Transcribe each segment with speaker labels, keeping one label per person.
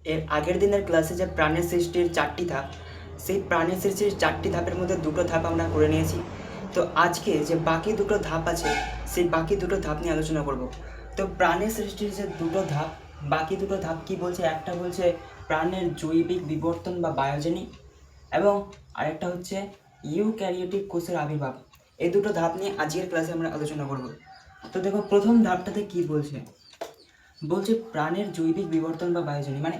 Speaker 1: এর আগের দিনের ক্লাসে যে প্রাণের সৃষ্টির 4টি ধাপ, সেই প্রাণের সৃষ্টির 4টি ধাপের মধ্যে 2টো ধাপ আমরা করে নিয়েছি। তো আজকে যে বাকি 2টো ধাপ আছে, সেই বাকি 2টো ধাপ নিয়ে আলোচনা করব। তো প্রাণের সৃষ্টির যে 2টো ধাপ, বাকি 2টো ধাপ কি বলছে? একটা বলছে প্রাণের জৈবিক বিবর্তন বা বায়োজেনিক, এবং আরেকটা হচ্ছে ইউক্যারিওটিক কোষের আবির্ভাব। এই 2টো ধাপ নিয়ে আজকের ক্লাসে আমরা আলোচনা করব। তো দেখো, প্রথম ধাপটাতে কি বলছে? বলছে প্রাণের জৈবিক বিবর্তন বা বায়োজেনিক, মানে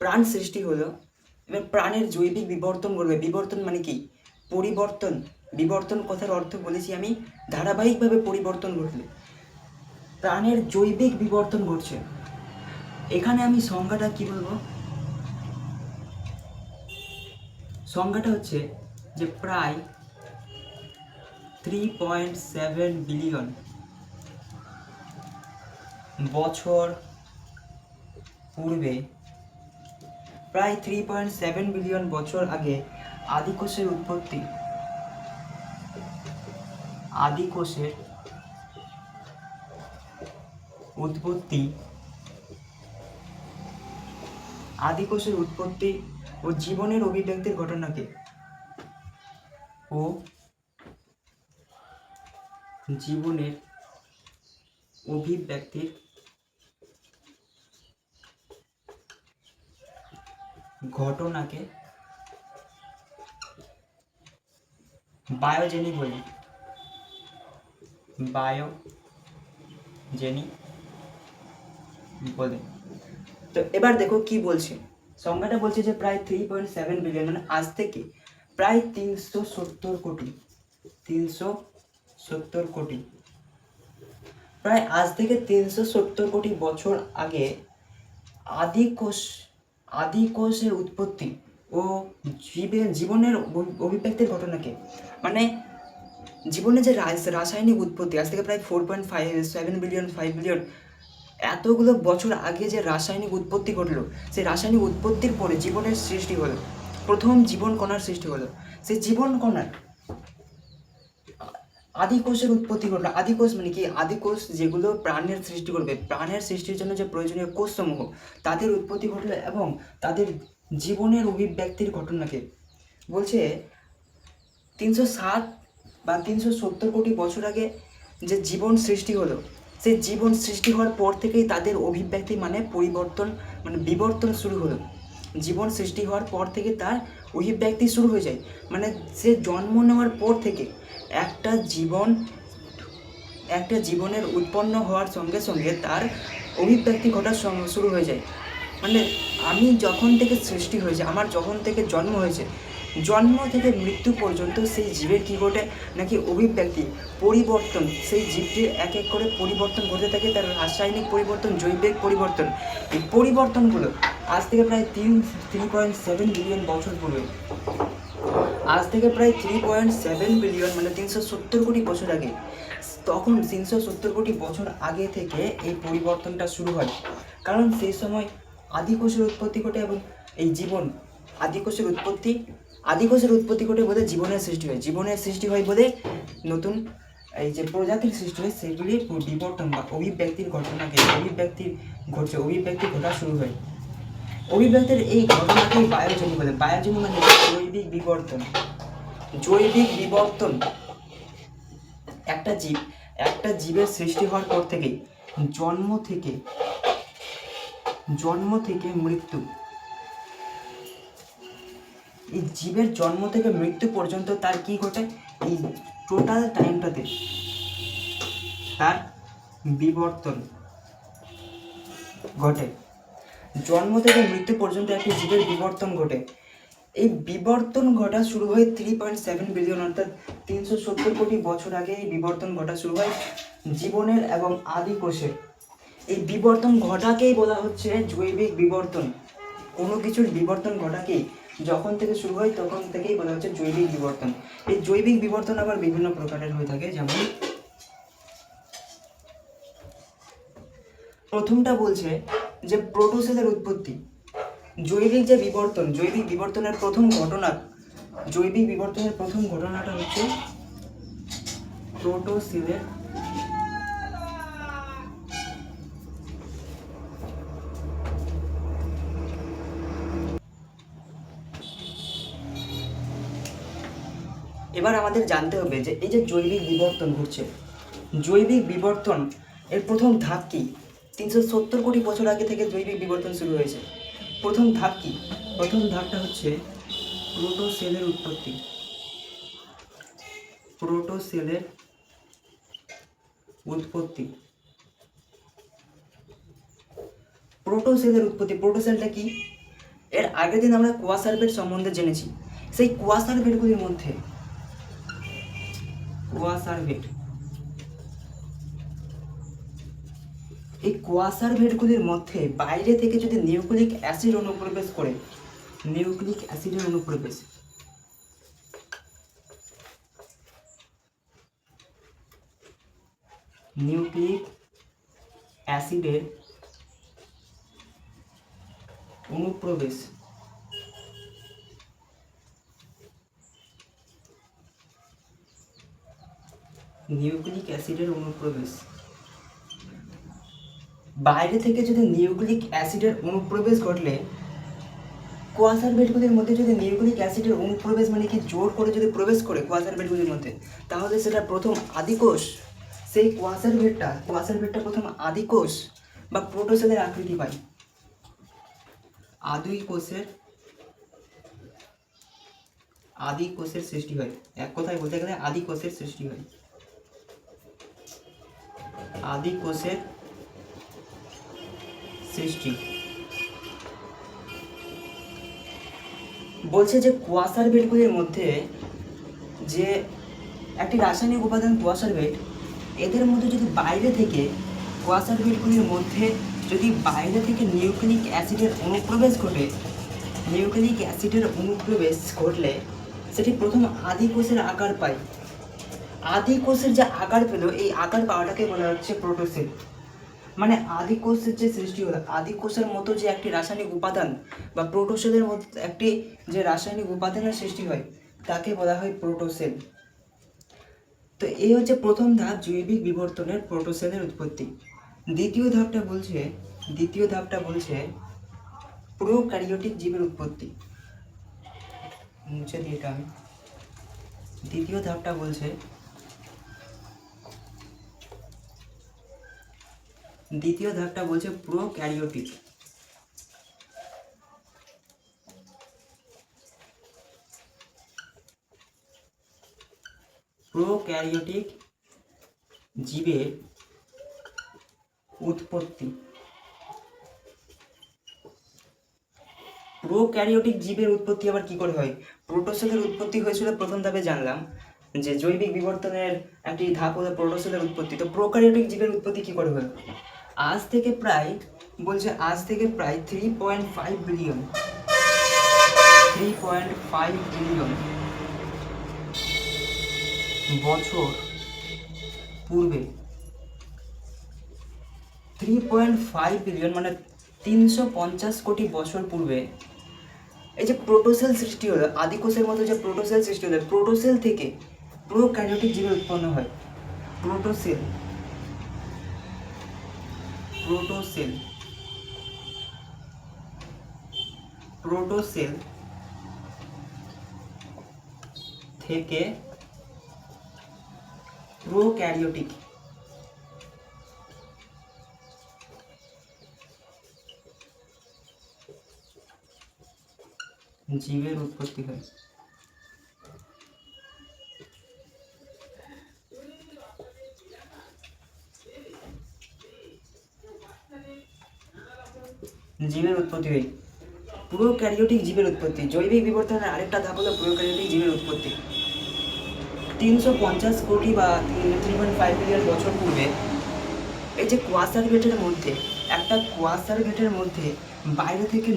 Speaker 1: প্রাণ সৃষ্টি হলো, এবার প্রাণের জৈবিক বিবর্তন করবে। বিবর্তন মানে কি? পরিবর্তন। বিবর্তন কথার অর্থ বলেছি আমি, ধারাবাহিকভাবে পরিবর্তন ঘটলে। প্রাণের জৈবিক বিবর্তন ঘটছে। এখানে আমি সংজ্ঞাটা কি বলবো? সংজ্ঞাটা হচ্ছে যে প্রায় 3.7 বিলিয়ন বছর পূর্বে, প্রায় 3.7 বিলিয়ন বছর আগে আদিকোষের উৎপত্তি। আদিকোষের উৎপত্তি আদিকোষের উৎপত্তি ও জীবনের অভিব্যক্তির ঘটনাকে ও জীবনের অভিব্যক্তির ঘটনাকে বায়োজেনিক বলে। বায়োজেনিক বলে। তো এবার দেখো কি বলছে সংজ্ঞাটা। বলছে যে প্রায় 3.7 বিলিয়ন, মানে আজ থেকে প্রায় 370 কোটি, 370 কোটি, প্রায় আজ থেকে 370 কোটি বছর আগে আদিকোষের উৎপত্তি ও জীবনের অভিব্যক্তির ঘটনাকে, মানে জীবনের যে রাসায়নিক উৎপত্তি, আজ থেকে প্রায় 4.7 বিলিয়ন, 5 বিলিয়ন, এতগুলো বছর আগে যে রাসায়নিক উৎপত্তি ঘটলো, সেই রাসায়নিক উৎপত্তির পরে জীবনের সৃষ্টি হলো। প্রথম জীবন কণার সৃষ্টি হলো। সেই জীবন কণার আদিকোষের উৎপত্তি ঘটলো। আদিকোষ মানে কি? আদিকোষ যেগুলো প্রাণের সৃষ্টি করবে, প্রাণের সৃষ্টির জন্য যে প্রয়োজনীয় কোষসমূহ, তাদের উৎপত্তি ঘটলো এবং তাদের জীবনের অভিব্যক্তির ঘটনাকে বলছে 360 বা 370 কোটি বছর আগে যে জীবন সৃষ্টি হলো, সেই জীবন সৃষ্টি হওয়ার পর থেকেই তাদের অভিব্যক্তি মানে পরিবর্তন, মানে বিবর্তন শুরু হলো। জীবন সৃষ্টি হওয়ার পর থেকে তার অভিব্যক্তি শুরু হয়ে যায়। মানে সে জন্ম নেওয়ার পর থেকে একটা জীবনের উৎপন্ন হওয়ার সঙ্গে সঙ্গে তার অভিব্যক্তি ঘটা শুরু হয়ে যায়। মানে আমি যখন থেকে সৃষ্টি হয়েছে, আমার যখন থেকে জন্ম হয়েছে, জন্ম থেকে মৃত্যু পর্যন্ত সেই জীবের কী ঘটে নাকি অভিব্যক্তি, পরিবর্তন। সেই জীবটির এক এক করে পরিবর্তন ঘটে থাকে, তার রাসায়নিক পরিবর্তন, জৈবিক পরিবর্তন। এই পরিবর্তনগুলো আজ থেকে প্রায় 3.7 বিলিয়ন বছর পূর্বে, আজ থেকে প্রায় 3.7 বিলিয়ন মানে 370 কোটি বছর আগে, তখন 370 কোটি বছর আগে থেকে এই পরিবর্তনটা শুরু হয়। কারণ সেই সময় আদিকোষের উৎপত্তি ঘটে এবং এই জীবন, আদিকোষের উৎপত্তি ঘটে বলে জীবনের সৃষ্টি হয়। জীবনের সৃষ্টি হয় বলে নতুন এই যে প্রজাতির সৃষ্টি হয়, সেগুলির বিবর্তন বা অভিব্যক্তির ঘটনাকে অভিব্যক্তি ঘটা শুরু হয়। অভিব্যক্তির এই ঘটনাকেই বায়োজেনিক বলে। বায়োজেনিক মানে জৈবিক বিবর্তন। জৈবিক বিবর্তন একটা জীবের সৃষ্টি হওয়ার পর থেকেই, জন্ম থেকে মৃত্যু, এই জীবের জন্ম থেকে মৃত্যু পর্যন্ত তার কি ঘটে? এই টোটাল টাইমটাতে তার বিবর্তন ঘটে। জন্ম থেকে মৃত্যু পর্যন্ত একটি জীবের বিবর্তন ঘটে। এই বিবর্তন ঘটা শুরু হয় 3.7 বিলিয়ন, অর্থাৎ 370 কোটি বছর আগে এই বিবর্তন ঘটা শুরু হয় জীবনের এবং আদিকোষের। এই বিবর্তন ঘটাকেই বলা হচ্ছে জৈবিক বিবর্তন। কোনো কিছুর বিবর্তন ঘটাকেই যখন থেকে শুরু হয় তখন থেকেই বলা হচ্ছে জৈবিক বিবর্তন। এই জৈবিক বিবর্তন আবার বিভিন্ন প্রকারের হয়ে থাকে। যেমন প্রথমটা বলছে যে প্রোটোসেলের উৎপত্তি। জৈবিক বিবর্তনের প্রথম ঘটনাটা হচ্ছে প্রোটোসেলের এবার আমাদের জানতে হবে যে এই যে জৈবিক বিবর্তন ঘটছে, জৈবিক বিবর্তন এর প্রথম ধাপ কি? 370 কোটি বছর আগে থেকে জৈবিক বিবর্তন শুরু হয়েছে। প্রথম ধাপ কি? প্রথম ধাপটা হচ্ছে প্রোটোসেলের উৎপত্তি। প্রোটোসেলের উৎপত্তি। প্রোটোসেলের উৎপত্তি। প্রোটোসেলটা কি? এর আগের দিন আমরা কোয়াসার্ভেট সম্বন্ধে জেনেছি। সেই কোয়াসার্ভেটগুলির মধ্যে কোয়াসার্ভেট, এই কোয়াসার্ভেটগুলির মধ্যে বাইরে থেকে যদি নিউক্লিক অ্যাসিড অনুপ্রবেশ করে, নিউক্লিক অ্যাসিডের অনুপ্রবেশ, নিউক্লিক অ্যাসিডের অনুপ্রবেশ নিউক্লিক অ্যাসিডের অনুপ্রবেশ বাইরে থেকে যদি নিউক্লিক অ্যাসিডের অনুপ্রবেশ ঘটলে, কোয়াসার্ভেটগুলির মধ্যে যদি নিউক্লিক অ্যাসিডের অনুপ্রবেশ মানে কি জোর করে যদি প্রবেশ করে কোয়াসার্ভেটগুলির মধ্যে, তাহলে সেটা প্রথম আদিকোষ, সেই কোয়াসার্ভেটটা প্রথম আদিকোষ বা প্রোটোসেলের আকৃতি পায়। আদিকোষের সৃষ্টি হয়। এক কথায় বলতে গেলে আদিকোষের সৃষ্টি হয়। আদিকোষের সৃষ্টি বলছে যে কোয়াসার্ভেটগুলির মধ্যে যে একটি রাসায়নিক উপাদান কোয়াসার্ভেট, এদের মধ্যে যদি বাইরে থেকে কোয়াসার্ভেটগুলির মধ্যে যদি বাইরে থেকে নিউক্লিক অ্যাসিডের অনুপ্রবেশ ঘটে, নিউক্লিক অ্যাসিডের অনুপ্রবেশ ঘটলে সেটি প্রথম আদিকোষের আকার পায়। আদিকোষের যে আকার পেল, এই আকার পাওয়াটাকে বলা হচ্ছে প্রোটোসেল। মানে আদিকোষের যে সৃষ্টি হলো, আদিকোষের মতো যে একটি রাসায়নিক উপাদান বা প্রোটোসেলের মতো একটি যে রাসায়নিক উপাদানের সৃষ্টি হয়, তাকে বলা হয় প্রোটোসেল। তো এই হচ্ছে প্রথম ধাপ জৈবিক বিবর্তনের, প্রোটোসেলের উৎপত্তি। দ্বিতীয় ধাপটা বলছে প্রোক্যারিওটিক জীবের উৎপত্তি। মুছে দিই এটা আমি। দ্বিতীয় ধাপটা বলছে প্রোক্যারিওটিক। প্রোক্যারিওটিক জীবের উৎপত্তি। প্রোক্যারিওটিক জীবের উৎপত্তি আবার কি করে হয়? প্রোটোসেলের উৎপত্তি হয়েছিল প্রথম ধাপে, জানলাম যে জৈবিক বিবর্তনের একটি ধাপ হলো প্রোটোসেলের উৎপত্তি। তো প্রোক্যারিওটিক জীবের উৎপত্তি কি করে হলো? আজ থেকে প্রায় 3.5 বিলিয়ন বছর পূর্বে, 3.5 বিলিয়ন মানে 350 কোটি বছর পূর্বে এই যে প্রোটোসেল সৃষ্টি হলো, আদিকোষের মতো যে প্রোটোসেল সৃষ্টি হলো, প্রোটোসেল থেকে প্রোক্যারিওটিক জীবের উৎপন্ন হয়। প্রোটোসেল থেকে প্রোক্যারিওটিক জীবের উৎপত্তি হয়। প্রোক্যারিওটিক জীবের উৎপত্তি। জৈবিক বিবর্তনের আরেকটা ধাপ হলো প্রোক্যারিওটিক জীবের উৎপত্তি। 350 কোটি বা 3.5 বিলিয়ন বছর পূর্বে এই যে কোয়াসার্ভেটের মধ্যে বাইরে থেকে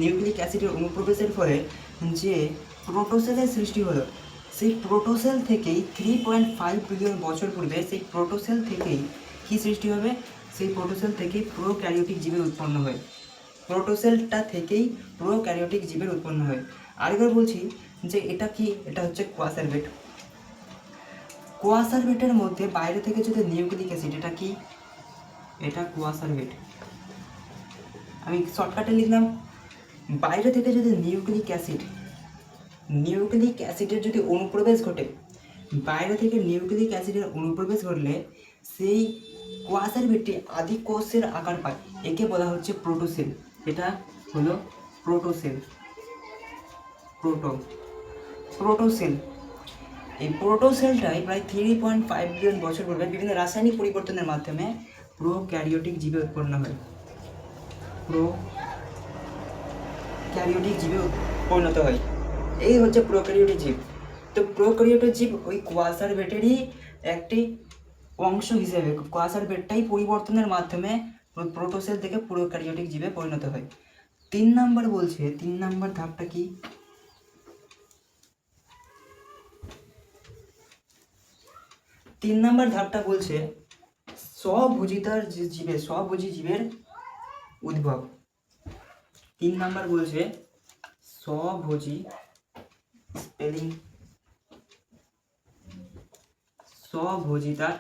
Speaker 1: নিউক্লিক অ্যাসিডের অনুপ্রবেশের ফলে যে প্রোটোসেলের সৃষ্টি হলো, সেই প্রোটোসেল থেকেই 3.5 বিলিয়ন বছর পূর্বে সেই প্রোটোসেল থেকেই কী সৃষ্টি হবে? সেই প্রোটোসেল থেকেই প্রোক্যারিওটিক জীবের উৎপন্ন হয়। প্রোটোসেলটা থেকেই প্রোক্যারিওটিক জীবের উৎপন্ন হয়। আরেকবার বলছি যে এটা কি? এটা হচ্ছে কোয়াসার্ভেট। কোয়াসার্ভেটের মধ্যে বাইরে থেকে যদি নিউক্লিক অ্যাসিড, এটা কি? এটা কোয়াসার্ভেট। আমি শর্টকাটে লিখলাম, বাইরে থেকে যদি নিউক্লিক অ্যাসিড নিউক্লিক অ্যাসিডের যদি অনুপ্রবেশ ঘটে, বাইরে থেকে নিউক্লিক অ্যাসিডের অনুপ্রবেশ ঘটলে সেই কোয়াসার বেডটি আদি কোষের আকার পায়, একে বলা হচ্ছে প্রোটোসেল। এটা হলো প্রোটোসেল। প্রোটোসেল এই প্রোটোসেলটাই প্রায় 3.5 বিলিয়ন বছর পূর্বে বিভিন্ন রাসায়নিক পরিবর্তনের মাধ্যমে প্রোক্যারিওটিক জীবে উৎপন্ন হয়, প্রোক্যারিওটিক জীবে পরিণত হয়। এই হচ্ছে প্রোক্যারিওটিক জীব। তো প্রোক্যারিওটিক জীব ওই কোয়াসার বেটেরই একটি অংশ হিসেবে কোয়াসার বেটটাই পরিবর্তনের মাধ্যমে প্রোটোসেল থেকে প্রোক্যারিওটিক জীবে পরিণত হয়। 3 নাম্বার বলছে, 3 নাম্বার ধাপটা কি? 3 নাম্বার ধাপটা বলছে স্বভোজিতার জীবের, স্বভোজী জীবের উদ্ভব। 3 নাম্বার বলছে স্বভোজী, স্পেলিং স্বভোজিতার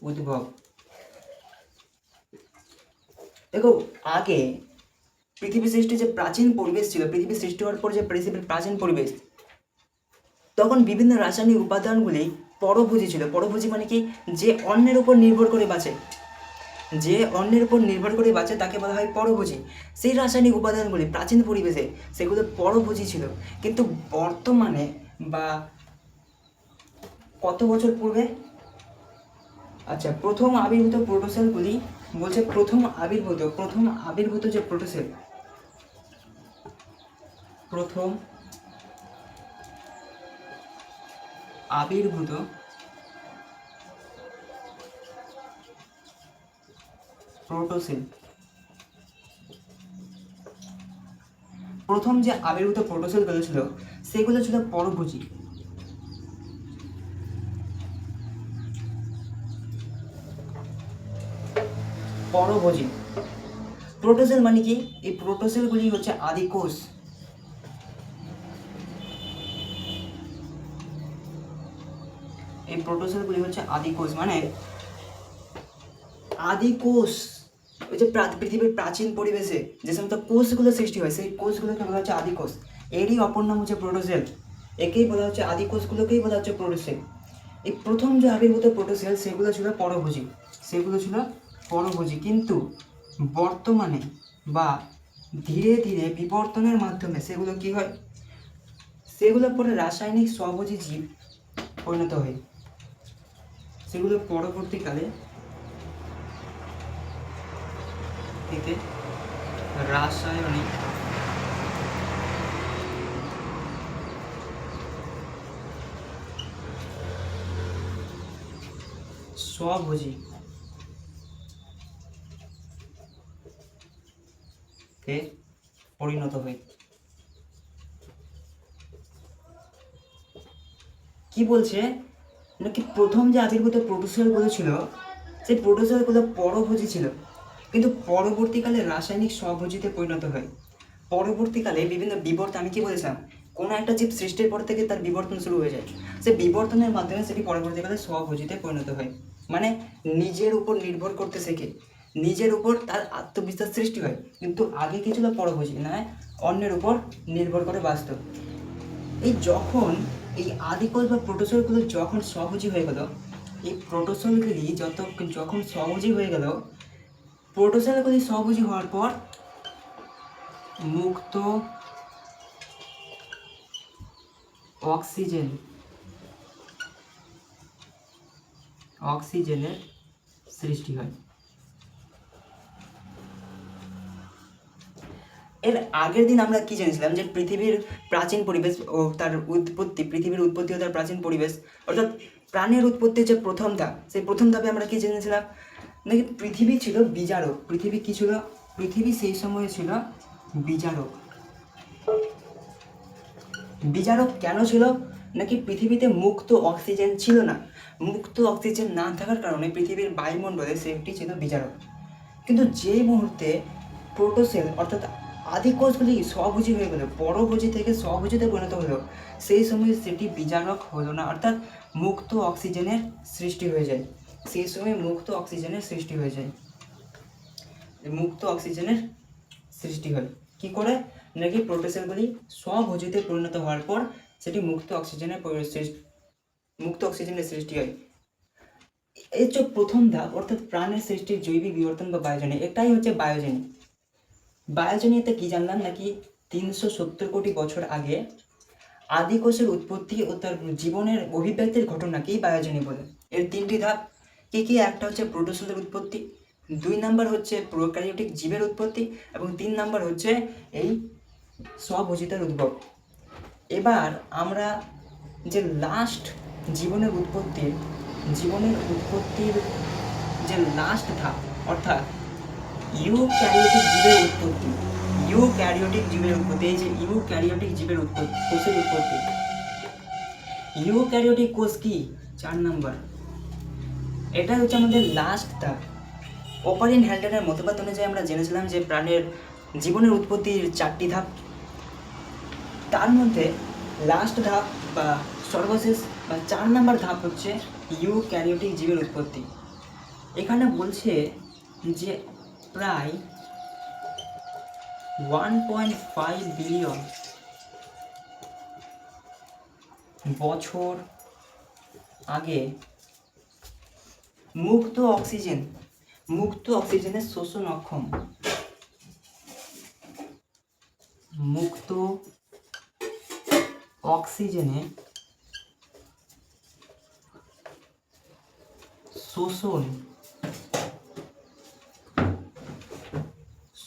Speaker 1: উদ্ভব। দেখো, আগে পৃথিবী সৃষ্টি যে প্রাচীন পরিবেশ ছিল, পৃথিবী সৃষ্টি হওয়ার পর যে পৃথিবীর প্রাচীন পরিবেশ, তখন বিভিন্ন রাসায়নিক উপাদানগুলি পরভোজী ছিল। পরভোজী মানে কি? যে অন্যের উপর নির্ভর করে বাঁচে, যে অন্যের উপর নির্ভর করে বাঁচে তাকে বলা হয় পরভোজী। সেই রাসায়নিক উপাদানগুলি প্রাচীন পরিবেশে সেগুলো পরভোজী ছিল। কিন্তু বর্তমানে বা কত বছর পূর্বে, আচ্ছা, প্রথম আবির্ভূত প্রোটোসেলগুলি বলছে, প্রথম আবির্ভূত যে প্রোটোসেল, প্রথম আবির্ভূত প্রোটোসেল, প্রথম যে আবির্ভূত প্রোটোসেলগুলো ছিল সেগুলো ছিল পরভোজী। পরভোজী প্রোটোসেল মানে কি? এই প্রোটোসেলগুলি হচ্ছে আদি কোষ। এই প্রোটোসেলগুলি হচ্ছে আদি কোষ, মানে আদি কোষ। ওই যে পৃথিবীর প্রাচীন পরিবেশে যে সমস্ত কোষগুলো সৃষ্টি হয় সেই কোষগুলোকে বলা হচ্ছে আদি কোষ। এরই অপর নাম হচ্ছে প্রোটোসেল। একেই বলা হচ্ছে আদি কোষগুলোকেই বলা হচ্ছে প্রোটোসেল। এই প্রথম যে আবির্ভূত প্রোটোসেল সেগুলো ছিল পরভোজী, সেগুলো ছিল পরভোজী। কিন্তু বর্তমানে বা ধীরে ধীরে বিবর্তনের মাধ্যমে সেগুলো কি হয়? সেগুলো পরে রাসায়নিক স্বভোজী জীব পরিণত হয়। সেগুলো পরবর্তীকালে থেকে রাসায়নিক স্বভোজী তে পরিণত হয়। কি বলছে নাকি প্রথম যে আবির্ভূত প্রোটোসেলগুলো ছিল সেই প্রোটোসেলগুলো পরভোজী ছিল, কিন্তু পরবর্তীকালে রাসায়নিক স্বভোজীতে পরিণত হয়। পরবর্তীকালে বিভিন্ন বিবর্তন, আমি কি বলেছিলাম, কোনো একটা জীব সৃষ্টির পর থেকে তার বিবর্তন শুরু হয়ে যায়, সে বিবর্তনের মাধ্যমে সেটি পরবর্তীকালে স্বভোজীতে পরিণত হয়। মানে নিজের উপর নির্ভর করতে শেখে, নিজের উপর তার আত্মবিশ্বাস সৃষ্টি হয়। কিন্তু আগে কি ছিল? পরভোজী, না অন্যের উপর নির্ভর করে বাঁচত। এই যখন এই আদিকোষ বা প্রোটোসেলগুলো যখন স্বভোজী হয়ে গেল, এই প্রোটোসেলগুলি যখন স্বভোজী হয়ে গেল, প্রোটোসেলগুলি স্বভোজী হওয়ার পর মুক্ত অক্সিজেনের সৃষ্টি হয়। এর আগের দিন আমরা কি জেনেছিলাম? যে পৃথিবীর প্রাচীন পরিবেশ ও তার উৎপত্তি, পৃথিবীর উৎপত্তি ও তার প্রাচীন পরিবেশ, অর্থাৎ প্রাণের উৎপত্তির যে প্রথম ধাপ, সেই প্রথম ধাপে আমরা কি জেনেছিলাম? নাকি পৃথিবী ছিল বিজারক। পৃথিবী কি ছিল? পৃথিবী সেই সময়ে ছিল বিজারক। বিজারক কেন ছিল? নাকি পৃথিবীতে মুক্ত অক্সিজেন ছিল না। মুক্ত অক্সিজেন না থাকার কারণে পৃথিবীর বায়ুমণ্ডলে সেটি ছিল বিজারক। কিন্তু যে মুহূর্তে প্রোটোসেল অর্থাৎ আদি কোষগুলি স্বভোজী হয়ে গেল, পরভোজী থেকে স্বভোজীতে পরিণত হলো, সেই সময় সেটি বিজারক হলো না, অর্থাৎ মুক্ত অক্সিজেনের সৃষ্টি হয়ে যায়। সেই সময় মুক্ত অক্সিজেনের সৃষ্টি হয়ে যায়। মুক্ত অক্সিজেনের সৃষ্টি হয় কি করে? নাকি প্রোটোসেলগুলি স্বভোজিতে পরিণত হওয়ার পর সেটি মুক্ত অক্সিজেনের সৃষ্টি হয়। এই যে প্রথম ধাপ অর্থাৎ প্রাণের সৃষ্টির জৈবিক বিবর্তন বা বায়োজনী, এটাই হচ্ছে বায়োজনী। বায়োজনীতে কি জানলাম নাকি 370 কোটি বছর আগে আদি কোষের উৎপত্তি ও তার জীবনের অভিব্যক্তির ঘটনাকেই বায়োজনী বলে। এর 3টি ধাপ কি কি? একটা হচ্ছে প্রোটোসেলের উৎপত্তি, 2 নাম্বার হচ্ছে প্রোক্যারিওটিক জীবের উৎপত্তি এবং 3 নাম্বার হচ্ছে এই স্বভোজিতার উদ্ভব। এবার আমরা যে লাস্ট জীবনের উৎপত্তির যে লাস্ট ধাপ অর্থাৎ ইউক্যারিওটিক জীবের উৎপত্তি, এই যে ইউক্যারিওটিক জীবের উৎপত্তি, কোষের উৎপত্তি। ইউক্যারিওটিক কোষ কি? 4 নাম্বার। এটা হচ্ছে আমাদের লাস্ট ধাপ। ওপারিন হ্যাল্ডেনের মতবাদ অনুযায়ী আমরা জেনেছিলাম যে প্রাণের জীবনের উৎপত্তির 4টি ধাপ, তার মধ্যে লাস্ট ধাপ বা সর্বশেষ বা 4 নাম্বার ধাপ হচ্ছে ইউক্যারিওটিক জীবের উৎপত্তি। এখানে বলছে যে প্রায় 1.5 বিলিয়ন বছর আগে মুক্ত অক্সিজেনের শোষণ অক্ষম, মুক্ত অক্সিজেনের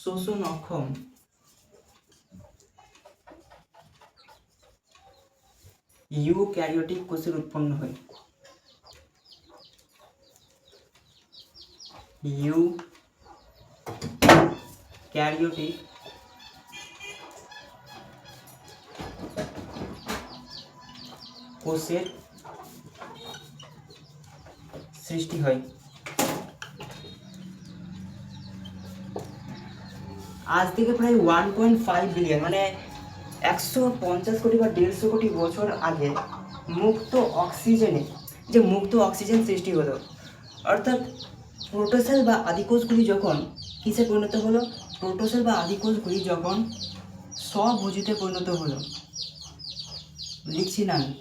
Speaker 1: শোষণ অক্ষম ইউক্যারিওটিক কোষের উৎপন্ন হয়। ইউক্যারিওটিক কোষের সৃষ্টি হয়। আজ থেকে প্রায় 1.5 বিলিয়ন মানে 150 কোটি বা 150 কোটি বছর আগে মুক্ত অক্সিজেন সৃষ্টি হলো। অর্থাৎ প্রোটোসেল বা আদিকোষগুলি যখন কিসে পরিণত হলো? প্রোটোসেল বা আদিকোষগুলি যখন স্বভোজিতে পরিণত হলো। লিখছি না আমি।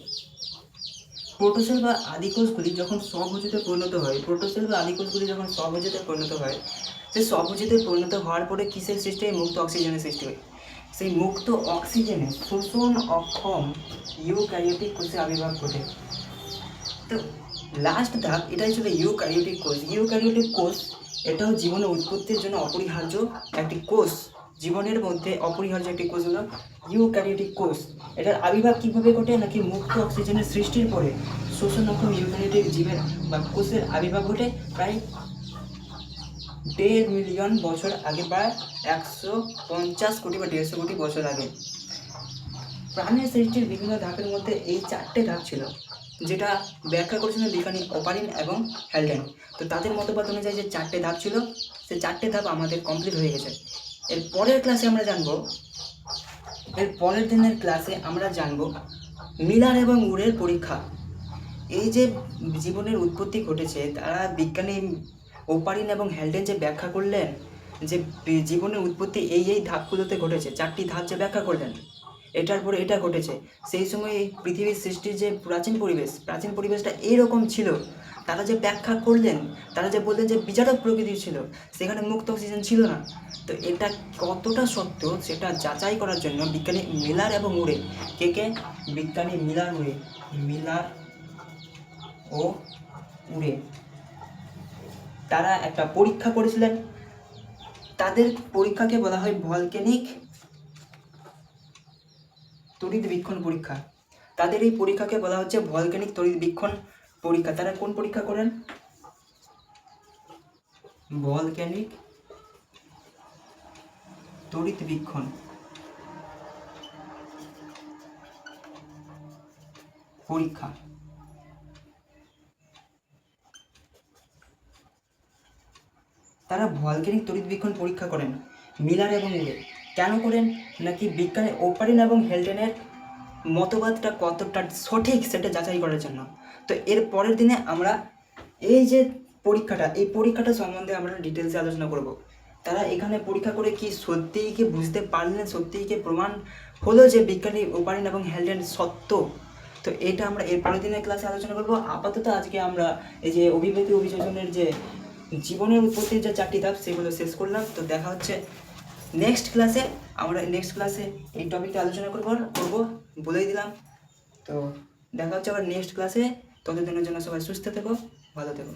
Speaker 1: প্রোটোসেল বা আদিকোষগুলি যখন স্বভোজিতে পরিণত হয়, সেই স্বভোজিতে পরিণত হওয়ার পরে কিসের সৃষ্টি হয়? মুক্ত অক্সিজেনের সৃষ্টি হয়। সেই মুক্ত অক্সিজেনে শোষণ অক্ষম ইউক্যারিওটিক কোষের আবির্ভাব ঘটে। তো লাস্ট ধাপ এটাই ছিল ইউক্যারিওটিক কোষ। এটাও জীবনের উৎপত্তির জন্য অপরিহার্য একটি কোষ। জীবনের মধ্যে অপরিহার্য একটি কোষ হলো ইউক্যারিওটিক কোষ। এটার আবির্ভাব কীভাবে ঘটে? নাকি মুক্ত অক্সিজেনের সৃষ্টির পরে শোষণক্ষম ইউক্যারিওটিক জীবের বা কোষের আবির্ভাব ঘটে প্রায় 1.5 মিলিয়ন বছর আগে, প্রায় 150 কোটি বা 150 কোটি বছর আগে। প্রাণের সৃষ্টির বিভিন্ন ধাপের মধ্যে এই 4টে ধাপ ছিল, যেটা ব্যাখ্যা করেছিলেন বিজ্ঞানী ওপারিন এবং হ্যালডেন। তো তাদের মতবাদ অনুযায়ী যে 4টে ধাপ ছিল, সেই 4টে ধাপ আমাদের কমপ্লিট হয়ে গেছে। এর পরের দিনের ক্লাসে আমরা জানবো মিলার এবং উরের পরীক্ষা। এই যে জীবনের উৎপত্তি ঘটেছে, তারা বিজ্ঞানী ওপারিন এবং হ্যালডেন যে ব্যাখ্যা করলেন যে জীবনের উৎপত্তি এই ধাপগুলোতে ঘটেছে, 4টি ধাপ যে ব্যাখ্যা করলেন, এটার পরে এটা ঘটেছে। সেই সময় এই পৃথিবীর সৃষ্টির যে প্রাচীন পরিবেশটা এইরকম ছিল। তারা যে ব্যাখ্যা করলেন, তারা যে বললেন যে বিজারক প্রকৃতির ছিল, সেখানে মুক্ত অক্সিজেন ছিল না। তো এটা কতটা সত্য সেটা যাচাই করার জন্য বিজ্ঞানী মিলার এবং উরে, বিজ্ঞানী মিলার ও উরে তারা একটা পরীক্ষা করেছিলেন। তাদের পরীক্ষাকে বলা হয় ভলক্যানিক তড়িৎবীক্ষণ পরীক্ষা। তাদের এই পরীক্ষাকে বলা হচ্ছে ভলক্যানিক তড়িৎবীক্ষণ পরীক্ষা। তারা কোন পরীক্ষা করেন? ভলক্যানিক তড়িৎবীক্ষণ পরীক্ষা। তারা ভলক্যানিক তড়িৎবীক্ষণ পরীক্ষা করেন মিলার এবং উরে। কেন করেন? নাকি বিজ্ঞানী ওপারিন এবং হ্যালডেনের মতবাদটা কতটা সঠিক সেটা যাচাই করার জন্য। তো এর পরের দিনে আমরা এই পরীক্ষাটা সম্বন্ধে আমরা ডিটেলসে আলোচনা করব। তারা এখানে পরীক্ষা করে কি সত্যিই কি বুঝতে পারলেন, সত্যিই কি প্রমাণ হলো যে বিজ্ঞানী ওপারিন এবং হ্যালডেন সত্য? তো এটা আমরা এর পরের দিনের ক্লাসে আলোচনা করবো। আপাতত আজকে আমরা এই যে অভিব্যক্তি অভিযোজনের যে জীবনের উৎপত্তির যে 4টি ধাপ সেগুলো শেষ করলাম। তো দেখা হচ্ছে নেক্সট ক্লাসে। আমরা নেক্সট ক্লাসে এই টপিকটা আলোচনা করবো বলেই দিলাম। তো দেখা হচ্ছে আবার নেক্সট ক্লাসে। ততদিনের জন্য সবাই সুস্থ থেকো, ভালো থেকো।